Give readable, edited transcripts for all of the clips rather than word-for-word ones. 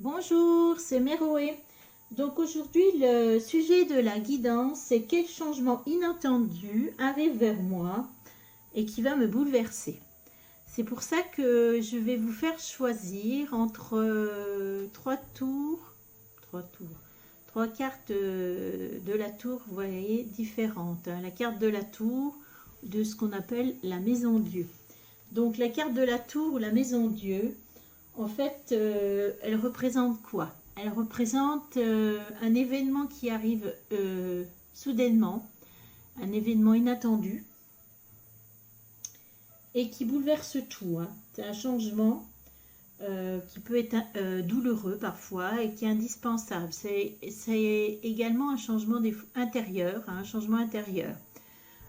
Bonjour, c'est Méroé. Donc aujourd'hui, le sujet de la guidance, c'est quel changement inattendu arrive vers moi et qui va me bouleverser. C'est pour ça que je vais vous faire choisir entre trois cartes de la tour, vous voyez, différentes. La carte de la tour, de ce qu'on appelle la maison Dieu. Donc la carte de la tour ou la maison Dieu, en fait, elle représente quoi? Elle représente un événement qui arrive soudainement, un événement inattendu et qui bouleverse tout, hein. C'est un changement qui peut être douloureux parfois et qui est indispensable. C'est également un changement intérieur, hein, un changement intérieur.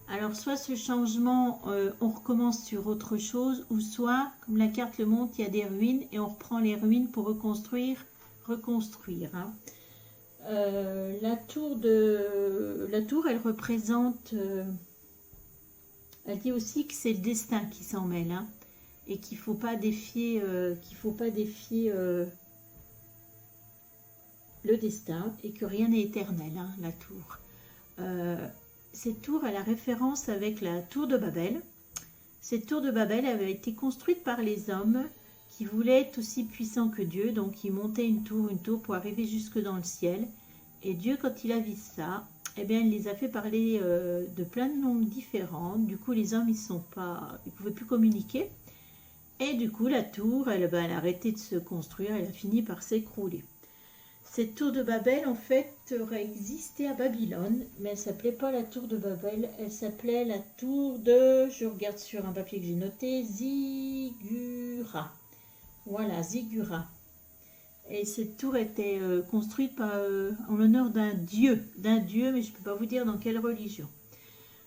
Alors, soit ce changement, on recommence sur autre chose, ou soit, comme la carte le montre, il y a des ruines et on reprend les ruines pour reconstruire, hein. La tour, elle représente, elle dit aussi que c'est le destin qui s'en mêle, hein, et qu'il ne faut pas défier, le destin et que rien n'est éternel, hein, la tour. Cette tour a la référence avec la tour de Babel. Cette tour de Babel avait été construite par les hommes qui voulaient être aussi puissants que Dieu. Donc ils montaient une tour pour arriver jusque dans le ciel. Et Dieu, quand il a vu ça, eh bien, il les a fait parler de plein de langues différentes. Du coup, les hommes, ils pouvaient plus communiquer. Et du coup, la tour, elle a arrêté de se construire. Elle a fini par s'écrouler. Cette tour de Babel, en fait, aurait existé à Babylone, mais elle s'appelait pas la tour de Babel, elle s'appelait la tour de, je regarde sur un papier que j'ai noté, Zigura. Voilà, Zigura. Et cette tour était construite en l'honneur d'un dieu, mais je ne peux pas vous dire dans quelle religion.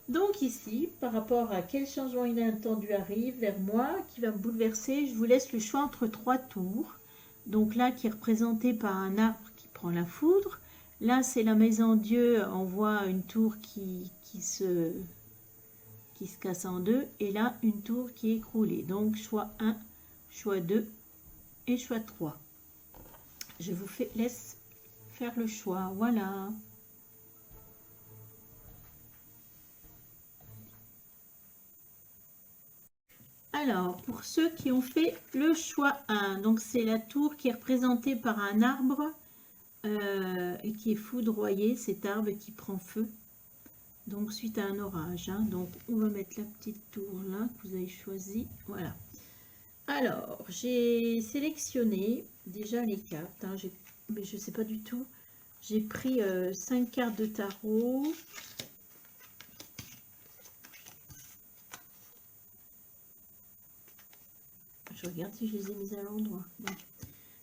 Donc ici, par rapport à quel changement inattendu arrive vers moi, qui va me bouleverser, je vous laisse le choix entre trois tours. Donc là, qui est représenté par un arbre qui prend la foudre. Là, c'est la maison Dieu, on voit une tour qui se casse en deux. Et là, une tour qui est écroulée. Donc, choix 1, choix 2 et choix 3. Je vous laisse faire le choix. Voilà. Alors, pour ceux qui ont fait le choix 1, donc c'est la tour qui est représentée par un arbre et qui est foudroyé, cet arbre qui prend feu. Donc, suite à un orage. Hein. Donc, on va mettre la petite tour là que vous avez choisie. Voilà. Alors, j'ai sélectionné déjà les cartes. Hein. Mais je ne sais pas du tout. J'ai pris 5 cartes de tarot. Je regarde si je les ai mises à l'endroit.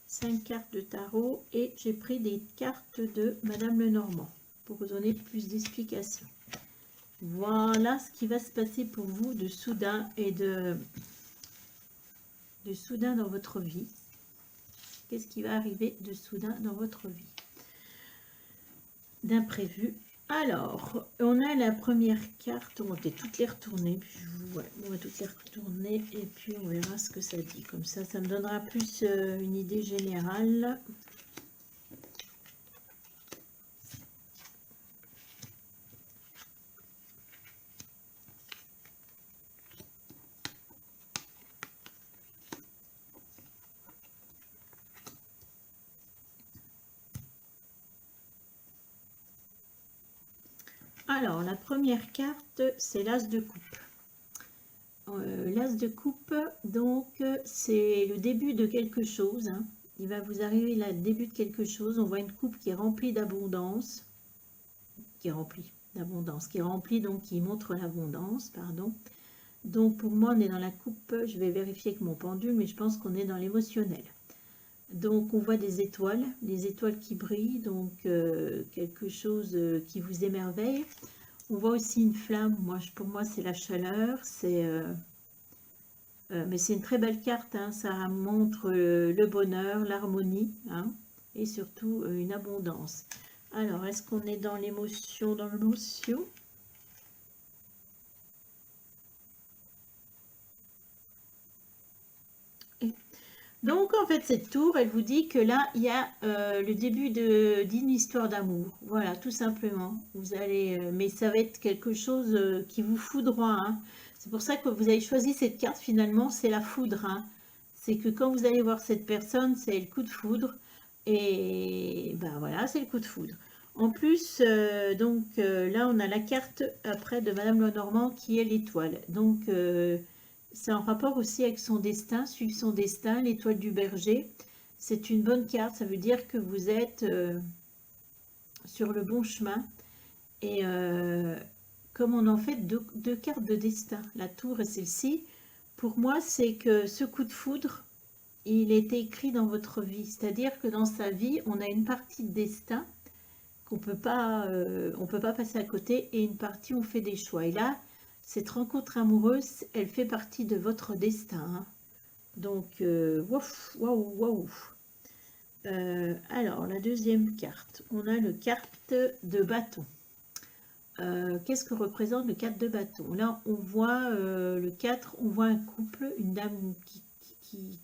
5 cartes de tarot et j'ai pris des cartes de Madame Lenormand pour vous donner plus d'explications. Voilà ce qui va se passer pour vous de soudain et de soudain dans votre vie. Qu'est-ce qui va arriver de soudain dans votre vie? D'imprévu. Alors, on a la première carte, on va peut-être toutes les retourner, puis on va toutes les retourner et puis on verra ce que ça dit. Comme ça me donnera plus une idée générale. Alors, la première carte, c'est l'As de coupe. L'As de coupe, donc, c'est le début de quelque chose. Hein. Il va vous arriver là, le début de quelque chose. On voit une coupe qui est remplie d'abondance. Qui est remplie, donc qui montre l'abondance, pardon. Donc, pour moi, on est dans la coupe. Je vais vérifier avec mon pendule, mais je pense qu'on est dans l'émotionnel. Donc, on voit des étoiles qui brillent, donc quelque chose qui vous émerveille. On voit aussi une flamme. Pour moi, c'est la chaleur. Mais c'est une très belle carte. Hein. Ça montre le bonheur, l'harmonie, hein, et surtout une abondance. Alors, est-ce qu'on est dans l'émotion, Donc, en fait, cette tour, elle vous dit que là, il y a le début d'une histoire d'amour. Voilà, tout simplement. Vous allez, mais ça va être quelque chose qui vous foudroie, hein. C'est pour ça que vous avez choisi cette carte, finalement, c'est la foudre, hein. C'est que quand vous allez voir cette personne, c'est le coup de foudre. Et ben voilà, c'est le coup de foudre. En plus, donc là, on a la carte après de Madame Lenormand qui est l'étoile. Donc, c'est en rapport aussi avec son destin, suivre son destin, l'étoile du berger. C'est une bonne carte, ça veut dire que vous êtes sur le bon chemin. Et comme on en fait deux cartes de destin, la tour et celle-ci, pour moi, c'est que ce coup de foudre, il est écrit dans votre vie. C'est-à-dire que dans sa vie, on a une partie de destin qu'on on peut pas passer à côté et une partie où on fait des choix. Et là, cette rencontre amoureuse, elle fait partie de votre destin, hein. Donc, waouh, waouh. Alors, la deuxième carte, on a le carte de bâton. Qu'est-ce que représente le 4 de bâton? Là, on voit le 4, on voit un couple, une dame qui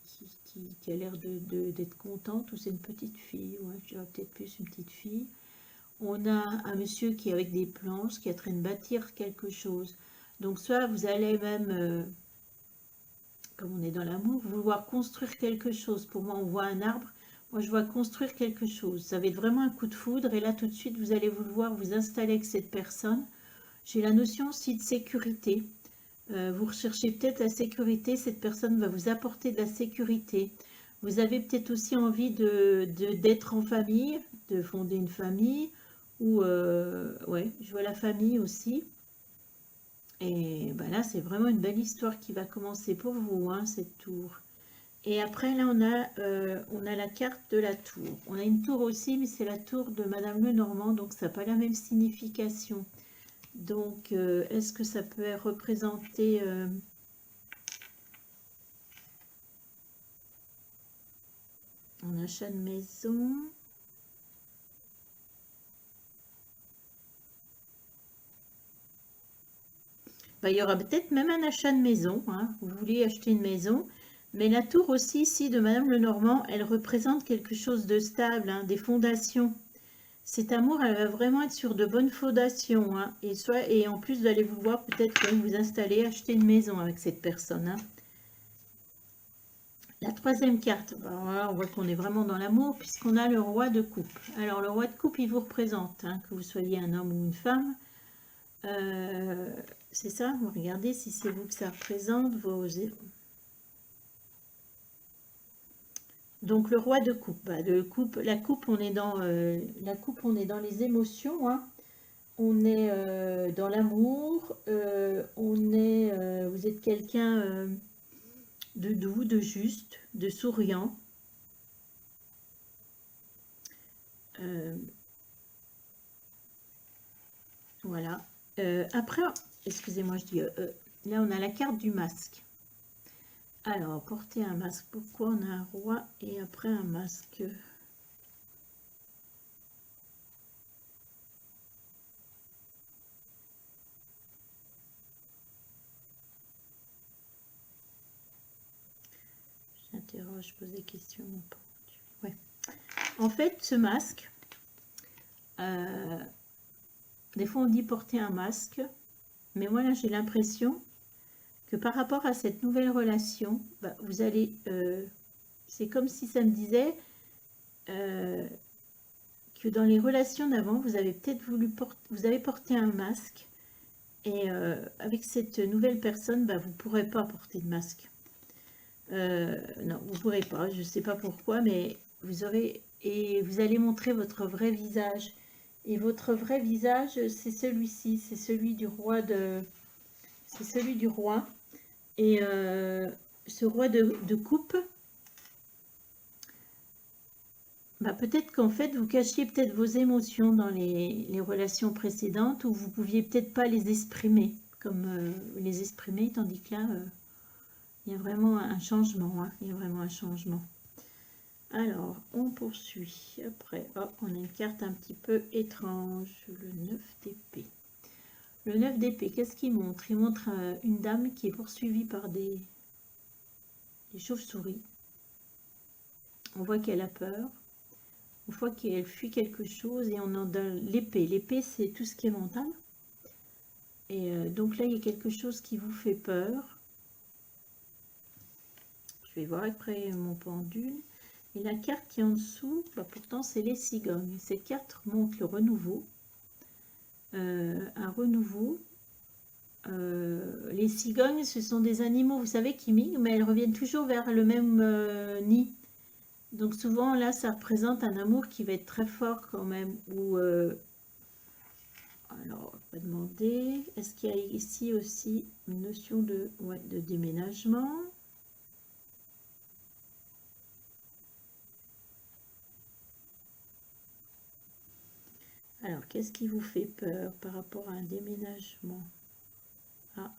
a l'air d'être contente, ou c'est une petite fille, ouais, je dirais peut-être plus une petite fille. On a un monsieur qui est avec des planches, qui est en train de bâtir quelque chose. Donc, soit vous allez même, comme on est dans l'amour, vouloir construire quelque chose. Pour moi, on voit un arbre. Moi, je vois construire quelque chose. Ça va être vraiment un coup de foudre. Et là, tout de suite, vous allez vouloir vous installer avec cette personne. J'ai la notion aussi de sécurité. Vous recherchez peut-être la sécurité. Cette personne va vous apporter de la sécurité. Vous avez peut-être aussi envie d'être en famille, de fonder une famille. Ou, ouais, je vois la famille aussi. Et ben là, c'est vraiment une belle histoire qui va commencer pour vous, hein, cette tour. Et après, là, on a la carte de la tour. On a une tour aussi, mais c'est la tour de Madame Lenormand, donc ça n'a pas la même signification. Donc, est-ce que ça peut représenter un achat de maison? Ben, il y aura peut-être même un achat de maison, hein. Vous voulez acheter une maison. Mais la tour aussi, ici, de Madame Lenormand, elle représente quelque chose de stable, hein, des fondations. Cet amour, elle va vraiment être sur de bonnes fondations, hein. Et en plus, vous allez vouloir peut-être vous installer, acheter une maison avec cette personne, hein. La troisième carte, alors là, on voit qu'on est vraiment dans l'amour puisqu'on a le roi de coupe. Alors, le roi de coupe, il vous représente, hein, que vous soyez un homme ou une femme. C'est ça, vous regardez si c'est vous que ça représente. Donc, le roi de coupe, bah, la coupe, on est dans, les émotions, hein. On est dans l'amour, vous êtes quelqu'un de doux, de juste, de souriant. Voilà. Après, excusez-moi, je dis, là on a la carte du masque. Alors, porter un masque, pourquoi on a un roi et après un masque? J'interroge, je pose des questions. Ouais. En fait, ce masque, des fois on dit porter un masque, mais moi là j'ai l'impression que par rapport à cette nouvelle relation, bah, vous allez, c'est comme si ça me disait que dans les relations d'avant, vous avez peut-être vous avez porté un masque, et avec cette nouvelle personne, bah, vous ne pourrez pas porter de masque. Non, vous ne pourrez pas, je ne sais pas pourquoi, mais vous allez montrer votre vrai visage. Et votre vrai visage, c'est celui-ci, c'est celui du roi c'est celui du roi. Et ce roi de coupe, bah, peut-être qu'en fait, vous cachiez peut-être vos émotions dans les relations précédentes, ou vous pouviez peut-être pas les exprimer, comme les exprimer, tandis que là, il y a vraiment un changement, hein, il y a vraiment un changement. Alors, on poursuit. Après, oh, on a une carte un petit peu étrange, le 9 d'épée. Le 9 d'épée, qu'est-ce qu'il montre? Il montre une dame qui est poursuivie par des chauves-souris. On voit qu'elle a peur. On voit qu'elle fuit quelque chose et on a l'épée. L'épée, c'est tout ce qui est mental. Et donc là, il y a quelque chose qui vous fait peur. Je vais voir après mon pendule. Et la carte qui est en dessous, bah pourtant, c'est les cigognes. Cette carte montre le renouveau. Un renouveau. Les cigognes, ce sont des animaux, vous savez, qui migrent, mais elles reviennent toujours vers le même nid. Donc souvent, là, ça représente un amour qui va être très fort quand même. Ou alors, on va demander, est-ce qu'il y a ici aussi une notion de, ouais, de déménagement? Alors, qu'est-ce qui vous fait peur par rapport à un déménagement? Ah.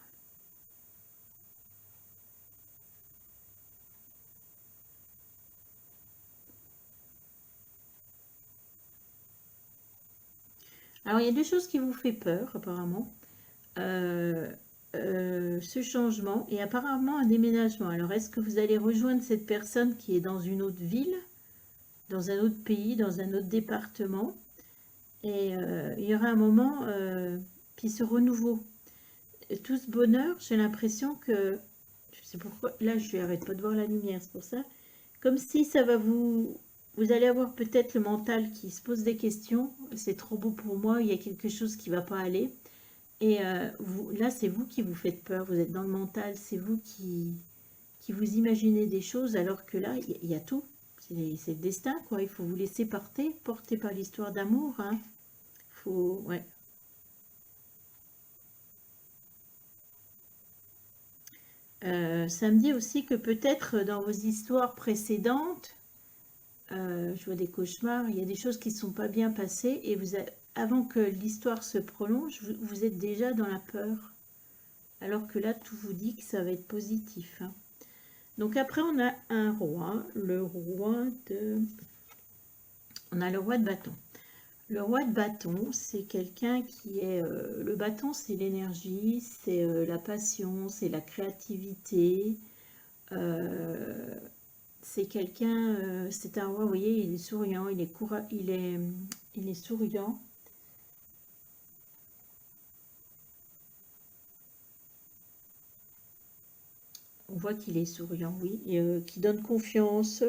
Alors, il y a deux choses qui vous fait peur, apparemment. Ce changement et apparemment un déménagement. Alors, est-ce que vous allez rejoindre cette personne qui est dans une autre ville, dans un autre pays, dans un autre département? Et il y aura un moment, puis ce renouveau. Tout ce bonheur, j'ai l'impression que, je sais pourquoi, là je n'arrête pas de voir la lumière, c'est pour ça, comme si ça va vous allez avoir peut-être le mental qui se pose des questions, c'est trop beau pour moi, il y a quelque chose qui ne va pas aller. Et là, c'est vous qui vous faites peur, vous êtes dans le mental, c'est vous qui vous imaginez des choses, alors que là, il y a tout. C'est le destin, quoi. Il faut vous laisser porter par l'histoire d'amour. Hein. Ouais. Ça me dit aussi que peut-être dans vos histoires précédentes, je vois des cauchemars, il y a des choses qui ne sont pas bien passées, et avant que l'histoire se prolonge, vous êtes déjà dans la peur. Alors que là, tout vous dit que ça va être positif. Hein. Donc après, on a un roi, on a le roi de bâton. Le roi de bâton, c'est quelqu'un qui est... le bâton, c'est l'énergie, c'est la passion, c'est la créativité. C'est quelqu'un... c'est un roi, vous voyez, il est souriant, il est souriant. On voit qu'il est souriant, oui, et qui donne confiance,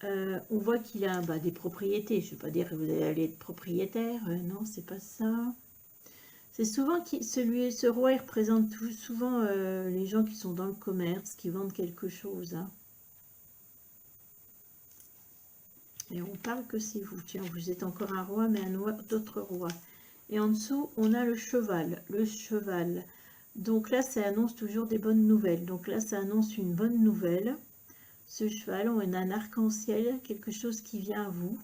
on voit qu'il a des propriétés. Je ne vais pas dire que vous allez aller être propriétaire, non, c'est pas ça. C'est souvent ce roi, il représente souvent les gens qui sont dans le commerce, qui vendent quelque chose. Hein. Et on parle que c'est vous. Tiens, vous êtes encore un roi, mais d'autres rois. Et en dessous, on a le cheval. Le cheval. Donc là, ça annonce toujours des bonnes nouvelles. Donc là, ça annonce une bonne nouvelle. Ce cheval, on a un arc-en-ciel, quelque chose qui vient à vous.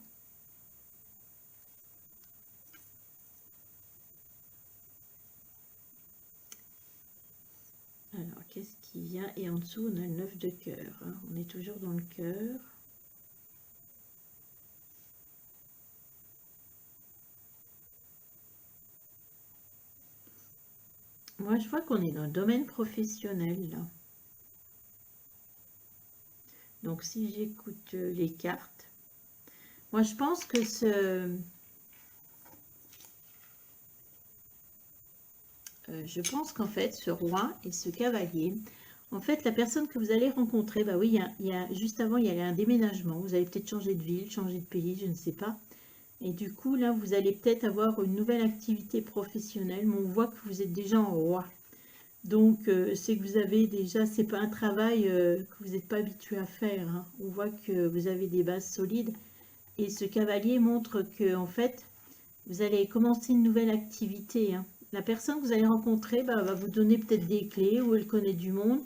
Alors, qu'est-ce qui vient? Et en dessous, on a le 9 de cœur. Hein. On est toujours dans le cœur. Moi, je vois qu'on est dans le domaine professionnel, là. Donc, si j'écoute les cartes, moi, je pense que je pense qu'en fait, ce roi et ce cavalier, en fait, la personne que vous allez rencontrer, bah oui, juste avant, il y a un déménagement. Vous allez peut-être changer de ville, changer de pays, je ne sais pas. Et du coup, là, vous allez peut-être avoir une nouvelle activité professionnelle, mais on voit que vous êtes déjà en roi. Donc, c'est que vous avez déjà, c'est pas un travail que vous n'êtes pas habitué à faire. Hein. On voit que vous avez des bases solides. Et ce cavalier montre que, en fait, vous allez commencer une nouvelle activité. Hein. La personne que vous allez rencontrer va vous donner peut-être des clés ou elle connaît du monde.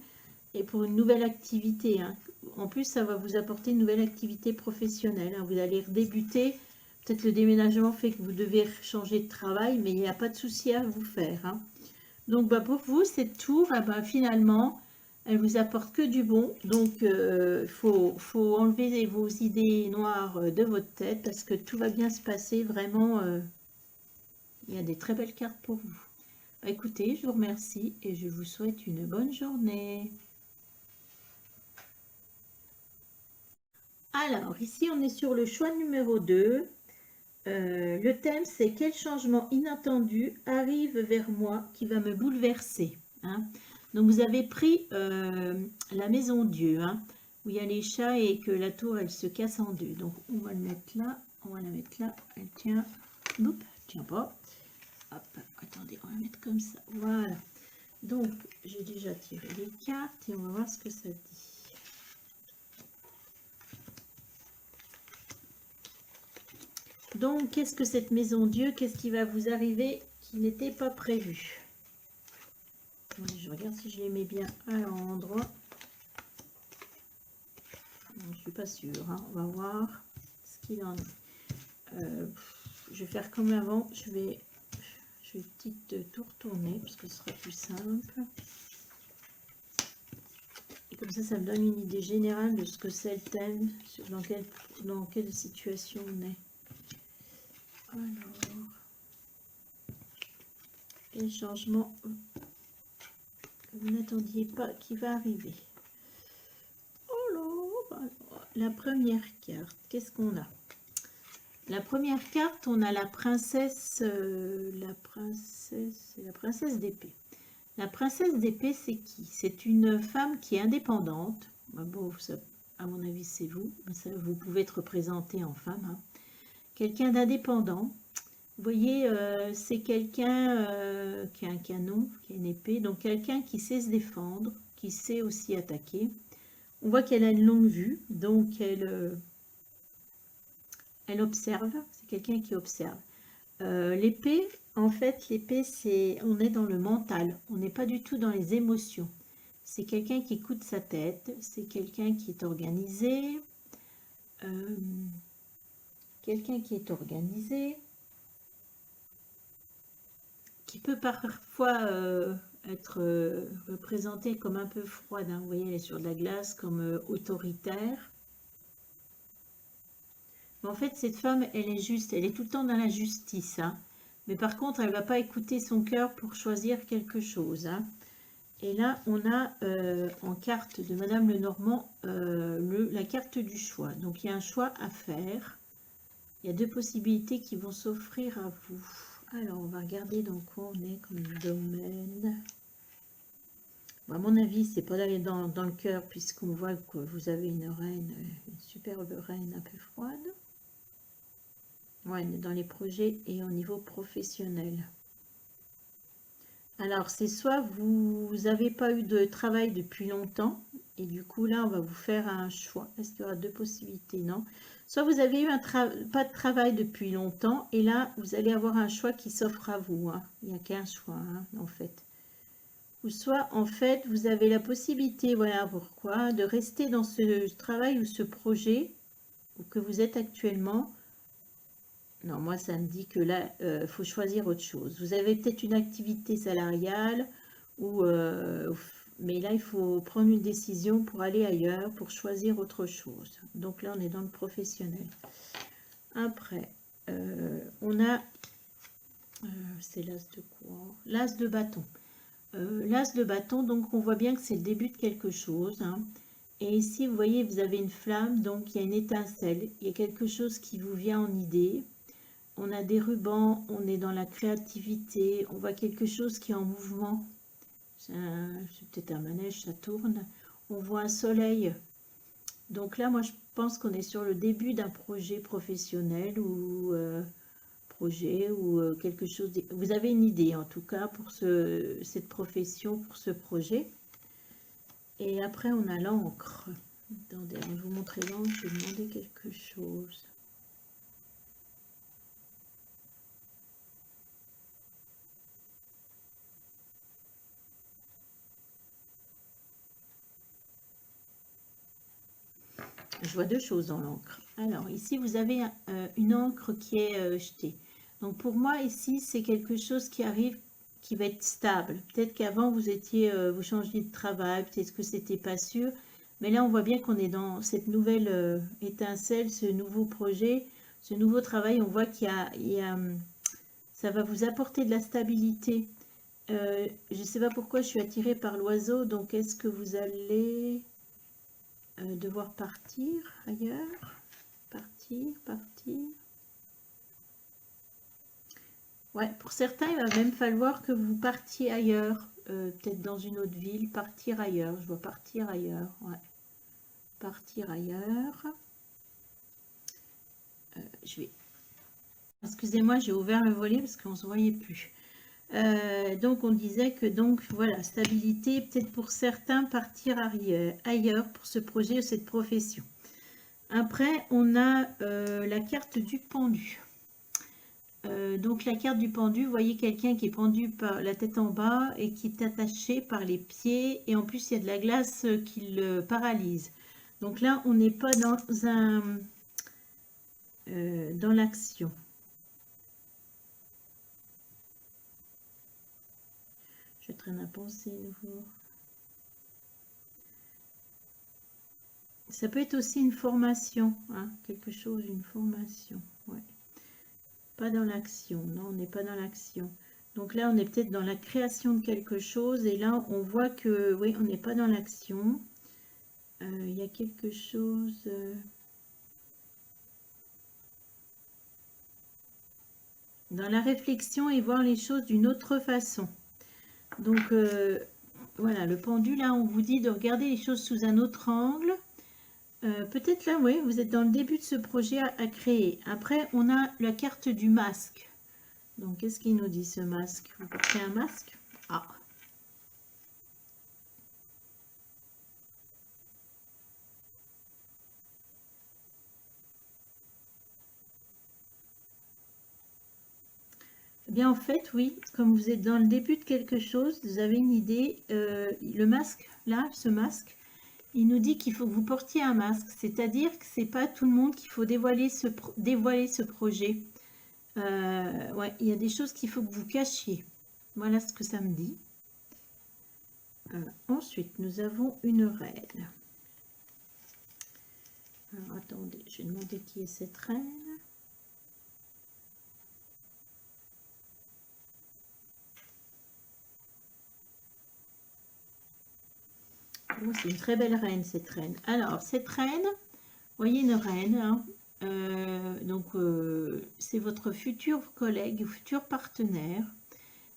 Et pour une nouvelle activité. Hein. En plus, ça va vous apporter une nouvelle activité professionnelle. Hein. Vous allez redébuter. Peut-être le déménagement fait que vous devez changer de travail, mais il n'y a pas de souci à vous faire. Hein. Donc, pour vous, cette tour, finalement, elle vous apporte que du bon. Donc, il faut enlever vos idées noires de votre tête parce que tout va bien se passer. Vraiment, il y a des très belles cartes pour vous. Écoutez, je vous remercie et je vous souhaite une bonne journée. Alors, ici, on est sur le choix numéro 2. Le thème, c'est quel changement inattendu arrive vers moi qui va me bouleverser, hein. Donc, vous avez pris la maison Dieu, hein, où il y a les chats et que la tour, elle se casse en deux. Donc, on va le mettre là, on va la mettre là. Elle tient, oups, tient pas. Hop, attendez, on va la mettre comme ça. Voilà. Donc, j'ai déjà tiré les cartes et on va voir ce que ça dit. Donc, qu'est-ce que cette maison Dieu, qu'est-ce qui va vous arriver qui n'était pas prévu? Je regarde si je les mets bien à l'endroit. Je ne suis pas sûre, hein. On va voir ce qu'il en est. Je vais faire comme avant, je vais tout retourner parce que ce sera plus simple. Et comme ça me donne une idée générale de ce que c'est le thème, dans quelle situation on est. Alors, quel changement que vous n'attendiez pas qui va arriver? Oh là, la première carte, qu'est-ce qu'on a? La première carte, on a la princesse d'épée. La princesse d'épée, c'est qui? C'est une femme qui est indépendante. Bon, ça, à mon avis, c'est vous. Ça, vous pouvez être représenté en femme, hein. Quelqu'un d'indépendant. Vous voyez, c'est quelqu'un qui a un canon, qui a une épée. Donc, quelqu'un qui sait se défendre, qui sait aussi attaquer. On voit qu'elle a une longue vue. Donc, elle observe. C'est quelqu'un qui observe. L'épée, en fait, l'épée, on est dans le mental. On n'est pas du tout dans les émotions. C'est quelqu'un qui écoute sa tête. C'est quelqu'un qui est organisé. Quelqu'un qui est organisé, qui peut parfois être représenté comme un peu froide, hein. Vous voyez, elle est sur de la glace, comme autoritaire. Mais en fait, cette femme, elle est juste, elle est tout le temps dans la justice, hein. Mais par contre, elle ne va pas écouter son cœur pour choisir quelque chose, hein. Et là, on a en carte de Madame Lenormand la carte du choix. Donc, il y a un choix à faire. Il y a deux possibilités qui vont s'offrir à vous. Alors, on va regarder dans quoi on est comme domaine. Bon, à mon avis, c'est pas d'aller dans le cœur, puisqu'on voit que vous avez une reine, une superbe reine un peu froide. Ouais, on est dans les projets et au niveau professionnel. Alors, c'est soit vous n'avez pas eu de travail depuis longtemps, et du coup, là, on va vous faire un choix. Est-ce qu'il y aura deux possibilités? Non. Soit vous avez eu pas de travail depuis longtemps, et là, vous allez avoir un choix qui s'offre à vous, hein. Il n'y a qu'un choix, hein, en fait. Ou soit, en fait, vous avez la possibilité, voilà pourquoi, de rester dans ce travail ou ce projet que vous êtes actuellement. Non, moi, ça me dit que là, il faut choisir autre chose. Vous avez peut-être une activité salariale, mais là, il faut prendre une décision pour aller ailleurs, pour choisir autre chose. Donc là, on est dans le professionnel. Après, on a, c'est l'as de quoi? L'as de bâton. L'as de bâton, donc on voit bien que c'est le début de quelque chose, hein. Et ici, vous voyez, vous avez une flamme, donc il y a une étincelle. Il y a quelque chose qui vous vient en idée. On a des rubans, on est dans la créativité, on voit quelque chose qui est en mouvement. C'est peut-être un manège, ça tourne. On voit un soleil. Donc là, moi, je pense qu'on est sur le début d'un projet professionnel ou quelque chose. Vous avez une idée, en tout cas, pour cette profession, pour ce projet. Et après, on a l'encre. Attendez, je vais vous montrer l'encre, je vais demander quelque chose. Je vois deux choses dans l'encre. Alors, ici, vous avez une encre qui est jetée. Donc, pour moi, ici, c'est quelque chose qui arrive, qui va être stable. Peut-être qu'avant, vous changiez de travail, peut-être que c'était pas sûr. Mais là, on voit bien qu'on est dans cette nouvelle étincelle, ce nouveau projet, ce nouveau travail. On voit qu'il y a, ça va vous apporter de la stabilité. Je ne sais pas pourquoi je suis attirée par l'oiseau. Donc, est-ce que vous allez... devoir partir ailleurs. Partir. Ouais, pour certains, il va même falloir que vous partiez ailleurs. Peut-être dans une autre ville. Partir ailleurs. Je vois partir ailleurs. Ouais. Partir ailleurs. Je vais... Excusez-moi, j'ai ouvert le volet parce qu'on ne se voyait plus. Donc on disait que donc voilà, stabilité, peut-être pour certains partir ailleurs pour ce projet ou cette profession. Après on a la carte du pendu. Donc la carte du pendu, vous voyez quelqu'un qui est pendu par la tête en bas et qui est attaché par les pieds, et en plus il y a de la glace qui le paralyse. Donc là on n'est pas dans dans l'action. Je traîne à penser nouveau. Ça peut être aussi une formation, hein, quelque chose, une formation. Ouais. Pas dans l'action, non, on n'est pas dans l'action. Donc là, on est peut-être dans la création de quelque chose, et là, on voit que, oui, on n'est pas dans l'action. Il y a quelque chose... dans la réflexion et voir les choses d'une autre façon. Donc, voilà, le pendule, là, on vous dit de regarder les choses sous un autre angle. Peut-être là, oui, vous êtes dans le début de ce projet à créer. Après, on a la carte du masque. Donc, qu'est-ce qu'il nous dit, ce masque? Vous portez un masque? Ah. Eh bien, en fait, oui, comme vous êtes dans le début de quelque chose, vous avez une idée. Le masque, là, ce masque, il nous dit qu'il faut que vous portiez un masque. C'est-à-dire que c'est pas tout le monde qu'il faut dévoiler ce projet. Ouais, il y a des choses qu'il faut que vous cachiez. Voilà ce que ça me dit. Ensuite, nous avons une reine. Alors, attendez, je vais demander qui est cette reine. Oh, c'est une très belle reine, cette reine. Alors, cette reine, vous voyez une reine, hein, donc c'est votre futur collègue, futur partenaire.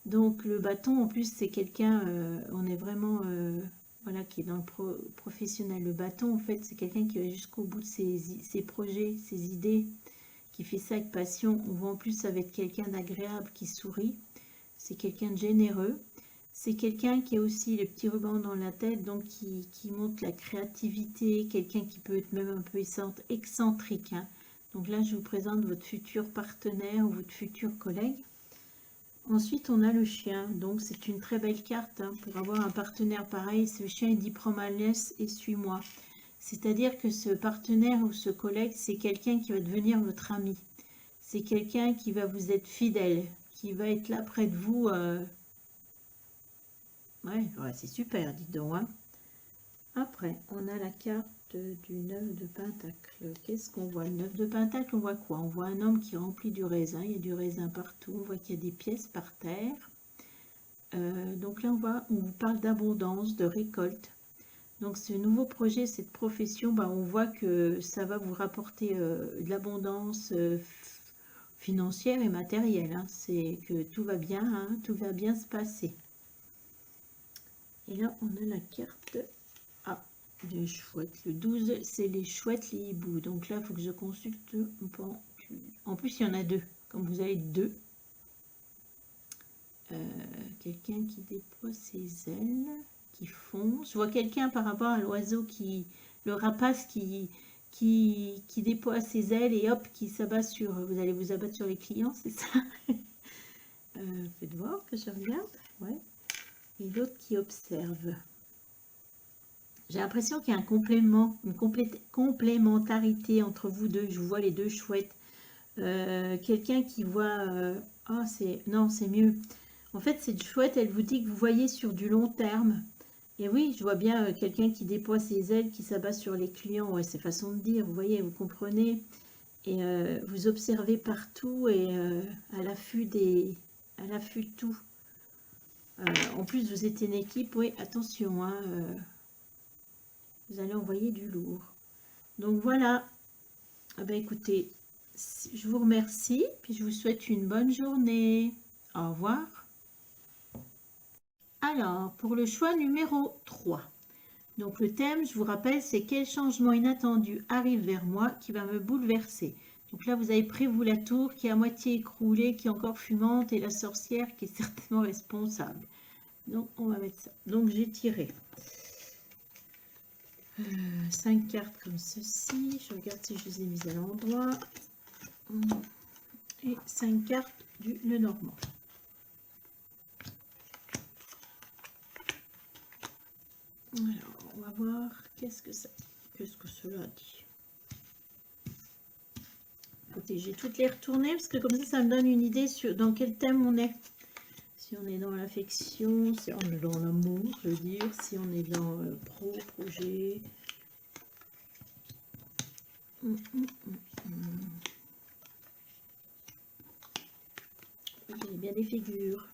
Donc le bâton, en plus, c'est quelqu'un, on est vraiment, voilà, qui est dans le professionnel. Le bâton, en fait, c'est quelqu'un qui va jusqu'au bout de ses projets, ses idées, qui fait ça avec passion. On voit en plus avec quelqu'un d'agréable qui sourit. C'est quelqu'un de généreux. C'est quelqu'un qui a aussi les petits rubans dans la tête, donc qui montre la créativité, quelqu'un qui peut être même un peu excentrique, hein. Donc là, je vous présente votre futur partenaire ou votre futur collègue. Ensuite, on a le chien. Donc, c'est une très belle carte, hein, pour avoir un partenaire pareil. Ce chien, il dit « Prends ma laisse et suis-moi ». C'est-à-dire que ce partenaire ou ce collègue, c'est quelqu'un qui va devenir votre ami. C'est quelqu'un qui va vous être fidèle, qui va être là près de vous. Ouais, c'est super, dites donc, hein. Après, on a la carte du 9 de Pentacle. Qu'est-ce qu'on voit? Le 9 de Pentacle, on voit quoi? On voit un homme qui remplit du raisin. Il y a du raisin partout. On voit qu'il y a des pièces par terre. Donc là, on vous parle d'abondance, de récolte. Donc ce nouveau projet, cette profession, on voit que ça va vous rapporter de l'abondance financière et matérielle, hein. C'est que tout va bien, hein, tout va bien se passer. Et là, on a la carte des chouettes. Le 12, c'est les chouettes, les hiboux. Donc là, il faut que je consulte. En plus, il y en a deux. Comme vous avez deux. Quelqu'un qui déploie ses ailes, qui fonce. Je vois quelqu'un par rapport à l'oiseau le rapace qui déploie ses ailes et hop, qui s'abat sur. Vous allez vous abattre sur les clients, c'est ça? Faites voir que je regarde. Ouais. Et l'autre qui observe. J'ai l'impression qu'il y a un complément, une complémentarité entre vous deux. Je vous vois les deux chouettes. Quelqu'un qui voit... non, c'est mieux. En fait, cette chouette, elle vous dit que vous voyez sur du long terme. Et oui, je vois bien quelqu'un qui déploie ses ailes, qui s'abat sur les clients. Ouais, c'est façon de dire, vous voyez, vous comprenez. Et vous observez partout et à l'affût de tout. En plus, vous êtes une équipe, oui, attention, hein, vous allez envoyer du lourd. Donc voilà. Ah ben écoutez, je vous remercie, puis je vous souhaite une bonne journée. Au revoir. Alors, pour le choix numéro 3. Donc le thème, je vous rappelle, c'est quel changement inattendu arrive vers moi qui va me bouleverser. Donc là, vous avez pris, vous, la tour qui est à moitié écroulée, qui est encore fumante, et la sorcière qui est certainement responsable. Donc, on va mettre ça. Donc, j'ai tiré 5 cartes comme ceci. Je regarde si je les ai mises à l'endroit. Et 5 cartes du Lenormand. Alors, on va voir qu'est-ce que cela dit. Écoutez, j'ai toutes les retournées parce que comme ça me donne une idée sur dans quel thème on est. Si on est dans l'affection, si on est dans l'amour, je veux dire, si on est dans projet. J'ai bien des figures.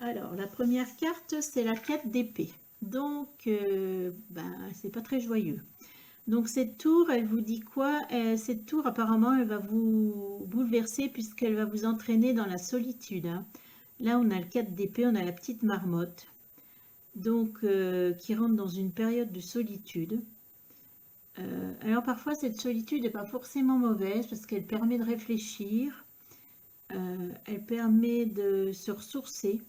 Alors, la première carte, c'est la 4 d'épée. Donc, c'est pas très joyeux. Donc, cette tour, elle vous dit quoi? Cette tour, apparemment, elle va vous bouleverser puisqu'elle va vous entraîner dans la solitude. Hein. Là, on a le 4 d'épée, on a la petite marmotte. Donc, qui rentre dans une période de solitude. Alors, parfois, cette solitude n'est pas forcément mauvaise parce qu'elle permet de réfléchir. Elle permet de se ressourcer.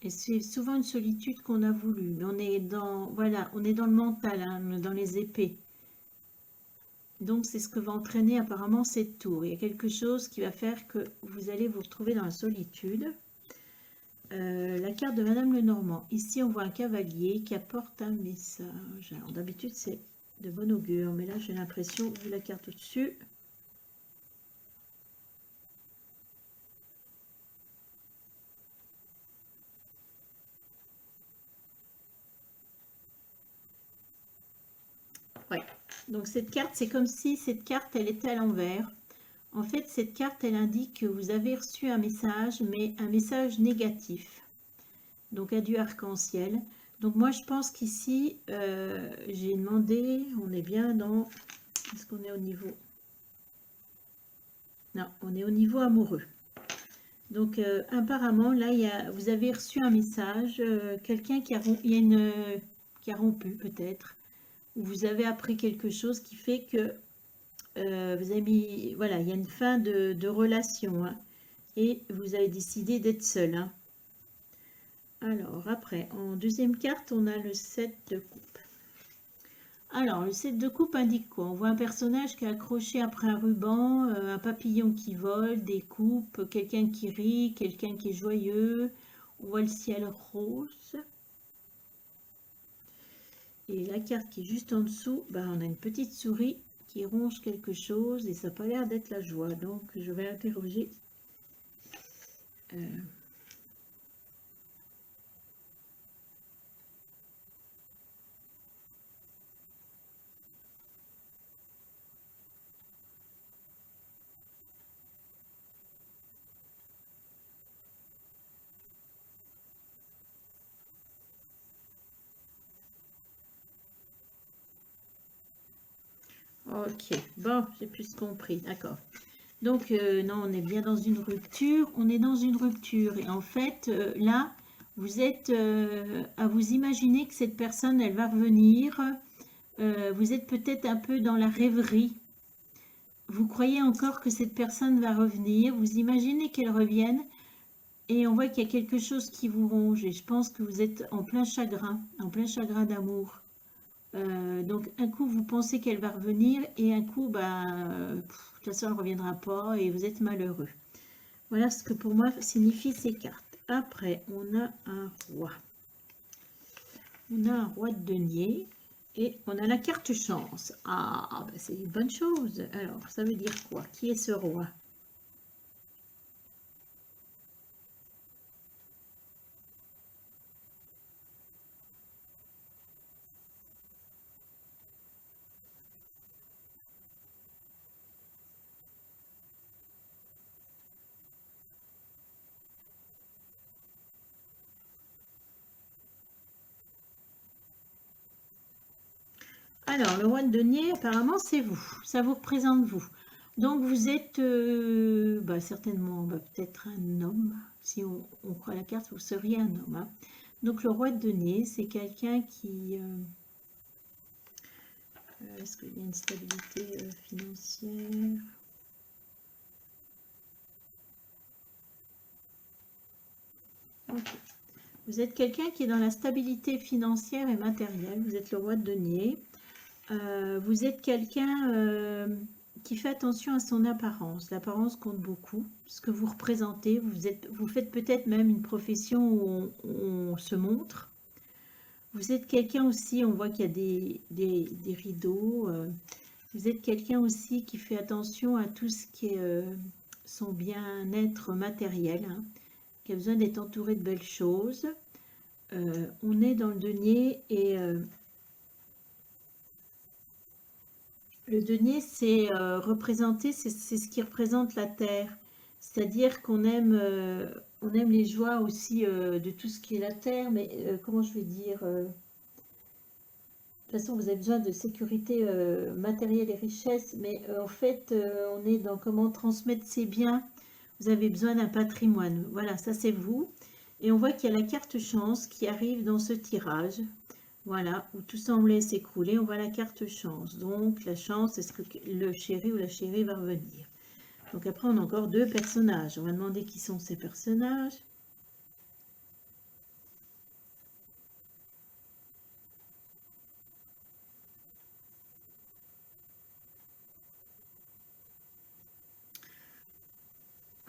Et c'est souvent une solitude qu'on a voulu. Mais on est dans, voilà, on est dans le mental, hein, dans les épées. Donc, c'est ce que va entraîner apparemment cette tour. Il y a quelque chose qui va faire que vous allez vous retrouver dans la solitude. La carte de Madame Lenormand. Ici, on voit un cavalier qui apporte un message. Alors, d'habitude, c'est de bon augure. Mais là, j'ai l'impression, vu la carte au-dessus, ouais. Donc cette carte, c'est comme si cette carte, elle était à l'envers. En fait, cette carte, elle indique que vous avez reçu un message, mais un message négatif. Donc adieu arc-en-ciel. Donc moi, je pense qu'ici, j'ai demandé, on est bien dans... Est-ce qu'on est au niveau... Non, on est au niveau amoureux. Donc apparemment, là, vous avez reçu un message, quelqu'un qui a rompu peut-être. Ou vous avez appris quelque chose qui fait que vous avez mis, voilà, il y a une fin de relation, hein, et vous avez décidé d'être seul. Hein. Alors, après, en deuxième carte, on a le 7 de coupe. Alors, le 7 de coupe indique quoi? On voit un personnage qui est accroché après un ruban, un papillon qui vole, des coupes, quelqu'un qui rit, quelqu'un qui est joyeux. On voit le ciel rose. Et la carte qui est juste en dessous, on a une petite souris qui ronge quelque chose et ça n'a pas l'air d'être la joie. Donc, je vais interroger. Ok, bon, j'ai plus compris, d'accord. Donc, non, on est bien dans une rupture. On est dans une rupture. Et en fait, là, vous êtes à vous imaginer que cette personne, elle va revenir. Vous êtes peut-être un peu dans la rêverie. Vous croyez encore que cette personne va revenir. Vous imaginez qu'elle revienne. Et on voit qu'il y a quelque chose qui vous ronge. Et je pense que vous êtes en plein chagrin d'amour. Donc un coup vous pensez qu'elle va revenir et un coup de toute façon elle ne reviendra pas et vous êtes malheureux. Voilà ce que pour moi signifient ces cartes. Après on a un roi. On a un roi de denier et on a la carte chance. Ah c'est une bonne chose. Alors ça veut dire quoi? Qui est ce roi? Alors, le roi de denier, apparemment, c'est vous. Ça vous représente vous. Donc, vous êtes certainement peut-être un homme. Si on croit la carte, vous seriez un homme. Hein. Donc, le roi de denier, c'est quelqu'un qui... est-ce qu'il y a une stabilité financière? Ok. Vous êtes quelqu'un qui est dans la stabilité financière et matérielle. Vous êtes le roi de denier. Vous êtes quelqu'un qui fait attention à son apparence. L'apparence compte beaucoup. Ce que vous représentez, vous faites peut-être même une profession où on se montre. Vous êtes quelqu'un aussi, on voit qu'il y a des rideaux. Vous êtes quelqu'un aussi qui fait attention à tout ce qui est son bien-être matériel, hein, qui a besoin d'être entouré de belles choses. On est dans le denier et le denier, c'est représenter, c'est ce qui représente la terre. C'est-à-dire on aime les joies aussi de tout ce qui est la terre, mais comment je vais dire de toute façon, vous avez besoin de sécurité matérielle et richesse, mais en fait, on est dans comment transmettre ses biens. Vous avez besoin d'un patrimoine. Voilà, ça c'est vous. Et on voit qu'il y a la carte chance qui arrive dans ce tirage. Voilà, où tout semblait s'écrouler, on voit la carte chance. Donc, la chance, est-ce que le chéri ou la chérie va revenir? Donc après, on a encore deux personnages. On va demander qui sont ces personnages.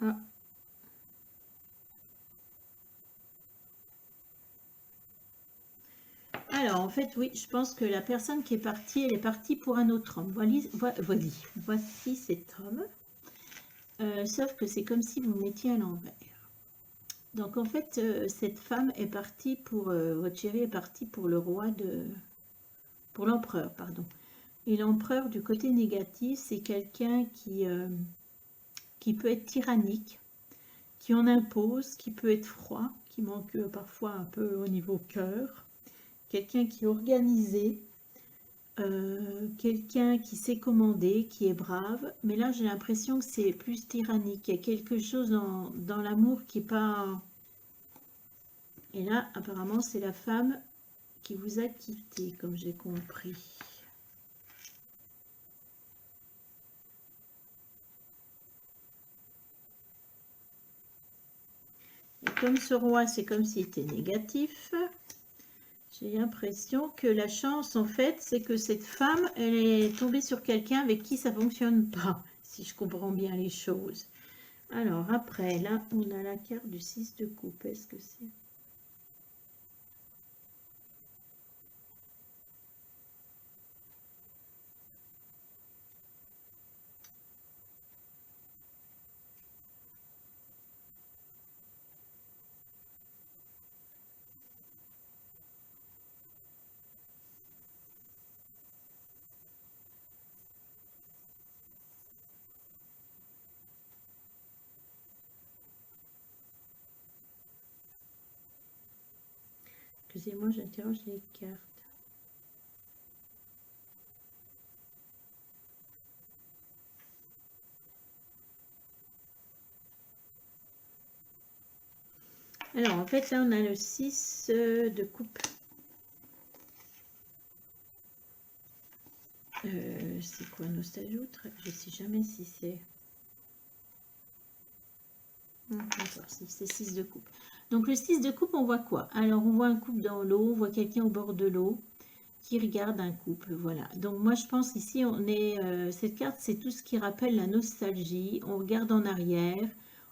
Ah. Alors, en fait, oui, je pense que la personne qui est partie, elle est partie pour un autre homme. Voici cet homme. Sauf que c'est comme si vous mettiez à l'envers. Donc, en fait, cette femme est partie pour... votre chérie est partie pour le roi de... Pour l'empereur, pardon. Et l'empereur, du côté négatif, c'est quelqu'un qui peut être tyrannique, qui en impose, qui peut être froid, qui manque parfois un peu au niveau cœur, quelqu'un qui est organisé, quelqu'un qui sait commander, qui est brave, mais là j'ai l'impression que c'est plus tyrannique, il y a quelque chose dans l'amour qui n'est pas... Et là apparemment c'est la femme qui vous a quitté, comme j'ai compris. Et comme ce roi, c'est comme s'il était négatif, j'ai l'impression que la chance, en fait, c'est que cette femme, elle est tombée sur quelqu'un avec qui ça ne fonctionne pas, si je comprends bien les choses. Alors, après, là, on a la carte du 6 de coupe. Est-ce que c'est... Excusez-moi, j'interroge les cartes. Alors, en fait, là, on a le 6 de coupe. C'est quoi, nostalgie? Je ne sais jamais si c'est... D'accord, c'est 6 de coupe. Donc, le 6 de coupe, on voit quoi? Alors, on voit un couple dans l'eau, on voit quelqu'un au bord de l'eau qui regarde un couple, voilà. Donc, moi, je pense ici, on est... cette carte, c'est tout ce qui rappelle la nostalgie. On regarde en arrière,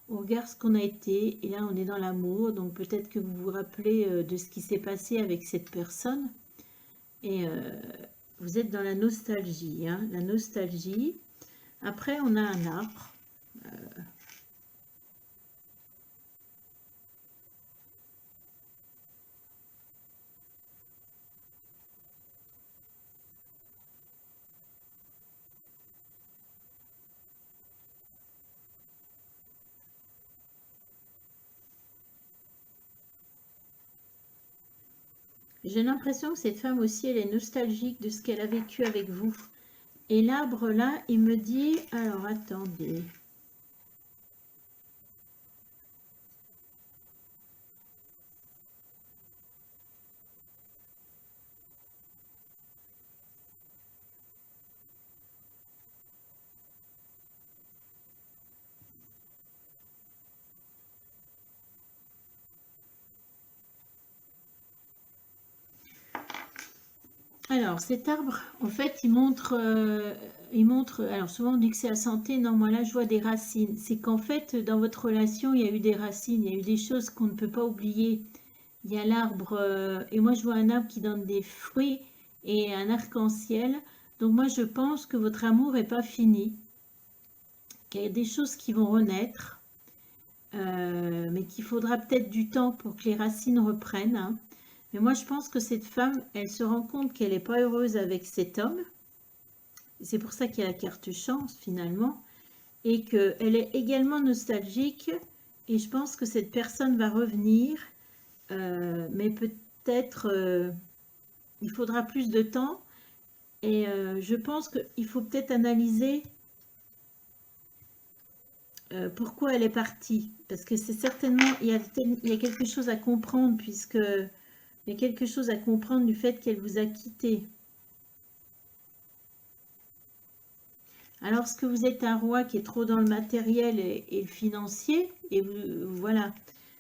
on regarde ce qu'on a été, et là, on est dans l'amour. Donc, peut-être que vous vous rappelez de ce qui s'est passé avec cette personne. Et vous êtes dans la nostalgie, hein, la nostalgie. Après, on a un arbre. J'ai l'impression que cette femme aussi, elle est nostalgique de ce qu'elle a vécu avec vous. Et l'arbre là, il me dit, alors attendez. Alors cet arbre, en fait, il montre, alors souvent on dit que c'est la santé, non, moi là je vois des racines. C'est qu'en fait, dans votre relation, il y a eu des racines, il y a eu des choses qu'on ne peut pas oublier. Il y a l'arbre, et moi je vois un arbre qui donne des fruits et un arc-en-ciel. Donc moi je pense que votre amour n'est pas fini, qu'il y a des choses qui vont renaître, mais qu'il faudra peut-être du temps pour que les racines reprennent, hein. Mais moi je pense que cette femme, elle se rend compte qu'elle n'est pas heureuse avec cet homme. C'est pour ça qu'il y a la carte chance finalement. Et qu'elle est également nostalgique. Et je pense que cette personne va revenir, mais peut-être il faudra plus de temps. Et je pense qu'il faut peut-être analyser pourquoi elle est partie. Parce que c'est certainement, il y a quelque chose à comprendre, puisque il y a quelque chose à comprendre du fait qu'elle vous a quitté. Alors, ce que vous êtes un roi qui est trop dans le matériel et le financier, et voilà.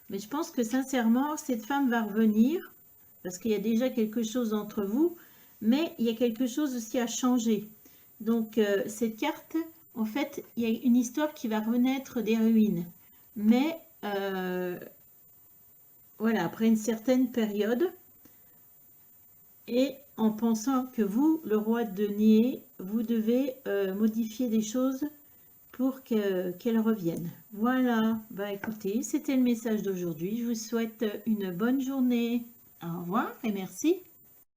Mais je pense que sincèrement, cette femme va revenir, parce qu'il y a déjà quelque chose entre vous, mais il y a quelque chose aussi à changer. Donc, cette carte, en fait, il y a une histoire qui va renaître des ruines. Mais, voilà, après une certaine période, et en pensant que vous, le roi de denier, vous devez modifier des choses pour qu'elle revienne. Voilà, bah écoutez, c'était le message d'aujourd'hui. Je vous souhaite une bonne journée. Au revoir et merci.